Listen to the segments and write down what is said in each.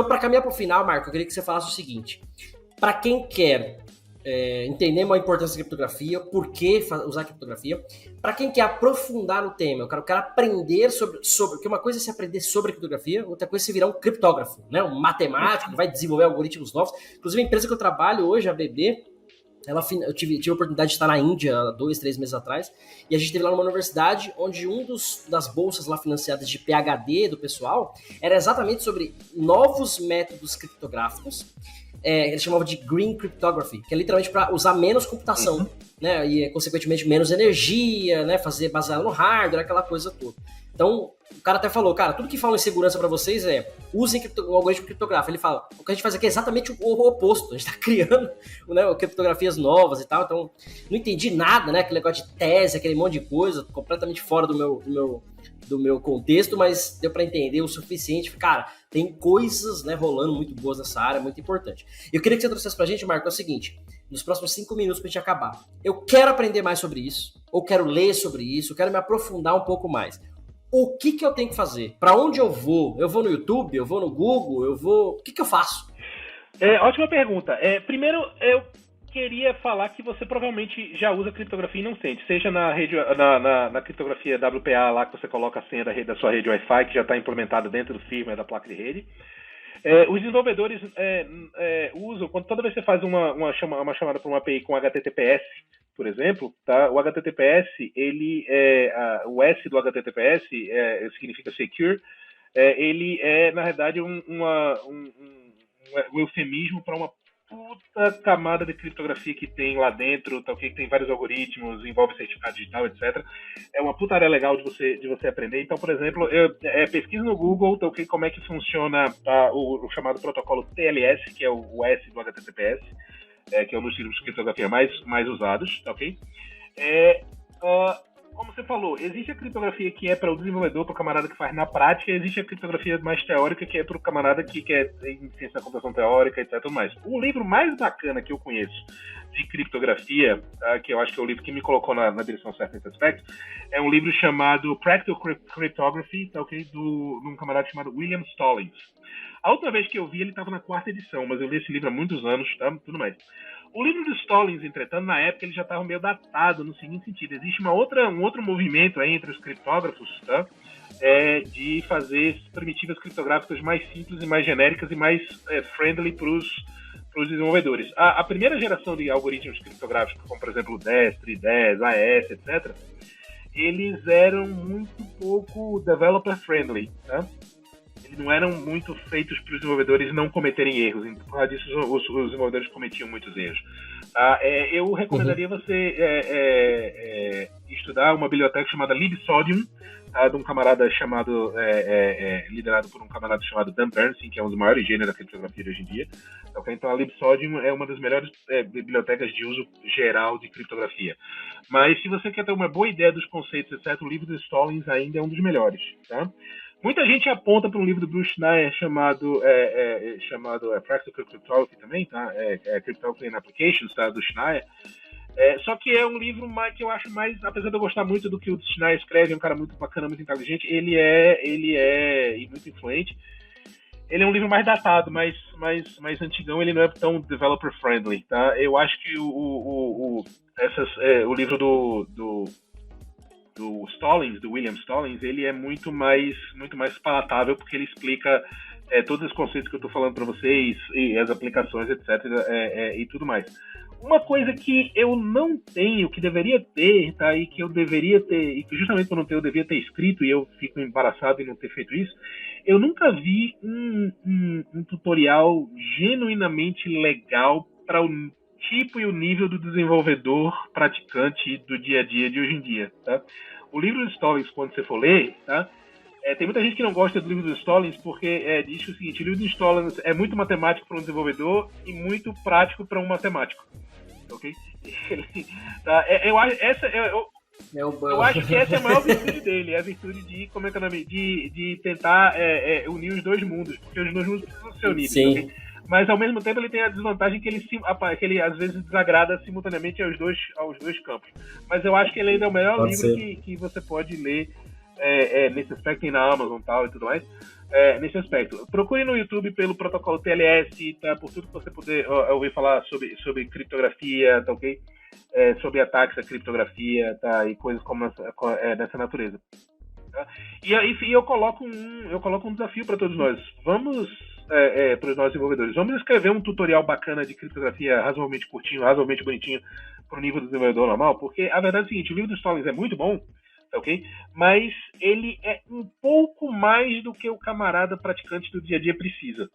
para caminhar para o final, Marco, eu queria que você falasse o seguinte. Para quem quer entender a importância da criptografia, por que usar criptografia, para quem quer aprofundar no tema, eu quero aprender sobre, porque uma coisa é se aprender sobre criptografia, outra coisa é se virar um criptógrafo, né? Um matemático que vai desenvolver algoritmos novos. Inclusive, a empresa que eu trabalho hoje, a BB, eu tive a oportunidade de estar na Índia há 2-3 meses atrás, e a gente esteve lá numa universidade onde das bolsas lá financiadas de PhD do pessoal era exatamente sobre novos métodos criptográficos. Eles chamavam de Green Cryptography, que é literalmente para usar menos computação, né, e consequentemente menos energia, né, fazer baseado no hardware, aquela coisa toda. Então, o cara até falou, cara, tudo que fala em segurança para vocês usem o algoritmo criptográfico. Ele fala, o que a gente faz aqui é exatamente o oposto, a gente tá criando, né, criptografias novas e tal, então não entendi nada, né, aquele negócio de tese, aquele monte de coisa, completamente fora do meu contexto, mas deu para entender o suficiente. Cara, tem coisas, né, rolando muito boas nessa área, muito importante. Eu queria que você trouxesse pra gente, Marco, é o seguinte, nos próximos 5 minutos pra gente acabar. Eu quero aprender mais sobre isso, ou quero ler sobre isso, eu quero me aprofundar um pouco mais. O que eu tenho que fazer? Para onde eu vou? Eu vou no YouTube? Eu vou no Google? O que eu faço? Ótima pergunta. Primeiro, eu queria falar que você provavelmente já usa criptografia e não sente. Seja na rede, na criptografia WPA, lá que você coloca a senha da sua rede Wi-Fi, que já está implementada dentro do firmware da placa de rede. Os desenvolvedores usam, toda vez que você faz uma chamada para uma API com HTTPS, por exemplo, tá? O HTTPS, o S do HTTPS significa secure, ele é, na verdade, um eufemismo para uma puta camada de criptografia que tem lá dentro, tá, que tem vários algoritmos, envolve certificado digital, etc. É uma puta área legal de você aprender. Então, por exemplo, pesquisa no Google, tá, como é que funciona o chamado protocolo TLS, que é o S do HTTPS, que é um dos tipos de criptografia mais usados, tá, ok? Como você falou, existe a criptografia que é para o desenvolvedor, para o camarada que faz na prática, e existe a criptografia mais teórica, que é para o camarada que quer em ciência da computação teórica, etc. Tudo mais. O livro mais bacana que eu conheço de criptografia, que eu acho que é o livro que me colocou na direção certa nesse aspecto, é um livro chamado Practical Cryptography, tá, okay? De um camarada chamado William Stallings. A última vez que eu vi, ele estava na 4ª edição, mas eu li esse livro há muitos anos, tá? Tudo mais. O livro do Stallings, entretanto, na época ele já estava meio datado no seguinte sentido. Existe um outro movimento aí entre os criptógrafos, tá? De fazer primitivas criptográficas mais simples e mais genéricas e mais friendly para os desenvolvedores. A primeira geração de algoritmos criptográficos, como por exemplo o DESTRI, DES, AES, etc., eles eram muito pouco developer friendly, tá? Não eram muito feitos para os desenvolvedores não cometerem erros. Então, por causa disso, os desenvolvedores cometiam muitos erros. Eu recomendaria você estudar uma biblioteca chamada libsodium, de um camarada chamado, liderado por um camarada chamado Dan Bernstein, que é um dos maiores gênios da criptografia de hoje em dia. Então, a libsodium é uma das melhores bibliotecas de uso geral de criptografia. Mas, se você quer ter uma boa ideia dos conceitos, etc., o livro do Stallings ainda é um dos melhores, tá? Muita gente aponta para um livro do Bruce Schneier chamado Practical Cryptography também, tá? Cryptography and Applications, tá? Do Schneier. Só que é um livro que eu acho mais, apesar de eu gostar muito do que o Schneier escreve, é um cara muito bacana, muito inteligente, ele é muito influente. Ele é um livro mais datado, mais antigão, ele não é tão developer friendly, tá? Eu acho que o livro do Stallings, do William Stallings, ele é muito mais palatável, porque ele explica todos os conceitos que eu estou falando para vocês, e as aplicações, etc, e tudo mais. Uma coisa que eu não tenho, que deveria ter, tá, e que eu deveria ter, e que justamente por não ter, eu devia ter escrito, e eu fico embaraçado em não ter feito isso, eu nunca vi um tutorial genuinamente legal para o tipo e o nível do desenvolvedor praticante do dia a dia de hoje em dia, tá? O livro do Stallings, quando você for ler, tá? Tem muita gente que não gosta do livro do Stallings porque diz que o seguinte: o livro do Stallings é muito matemático para um desenvolvedor e muito prático para um matemático, ok? Tá? Eu acho que essa é a maior virtude dele, é a virtude de tentar unir os dois mundos, porque os dois mundos precisam ser unidos. Sim. Okay? Mas ao mesmo tempo ele tem a desvantagem que ele às vezes desagrada simultaneamente aos dois campos. Mas eu acho que ele ainda é o melhor livro que você pode ler nesse aspecto, tem na Amazon tal, e tudo mais. nesse aspecto. Procure no YouTube pelo protocolo TLS, tá? Por tudo que você puder ouvir falar sobre criptografia, tá ok? Sobre ataques à criptografia, tá? E coisas como dessa natureza. Tá? E aí eu coloco um desafio para todos nós. Vamos, para os nossos desenvolvedores, vamos escrever um tutorial bacana de criptografia razoavelmente curtinho, razoavelmente bonitinho, para o nível do desenvolvedor normal, porque a verdade é o seguinte, o livro do Stallings é muito bom, ok? Mas ele é um pouco mais do que o camarada praticante do dia a dia precisa.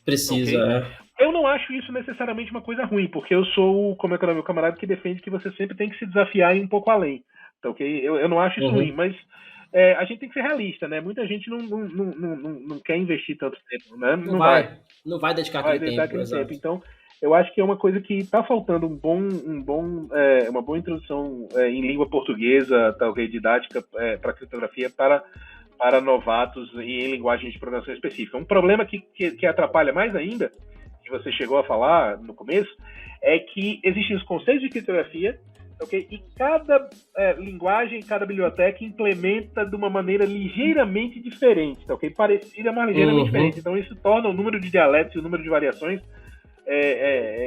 Precisa, okay? Eu não acho isso necessariamente uma coisa ruim, porque eu sou, como é que é o meu camarada, que defende que você sempre tem que se desafiar e ir um pouco além. Ok? Eu não acho isso ruim, mas a gente tem que ser realista, né? Muita gente não quer investir tanto tempo, né? Não vai dedicar aquele tempo. Então, eu acho que é uma coisa que está faltando uma boa introdução em língua portuguesa, talvez didática para criptografia para novatos e em linguagem de programação específica. Um problema que atrapalha mais ainda, que você chegou a falar no começo, é que existem os conceitos de criptografia, okay? E cada linguagem, cada biblioteca implementa de uma maneira ligeiramente diferente, okay? Parecida, mas ligeiramente diferente. Então isso torna o número de dialetos e o número de variações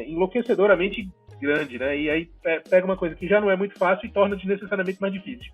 enlouquecedoramente grande, né? E aí pega uma coisa que já não é muito fácil e torna desnecessariamente mais difícil.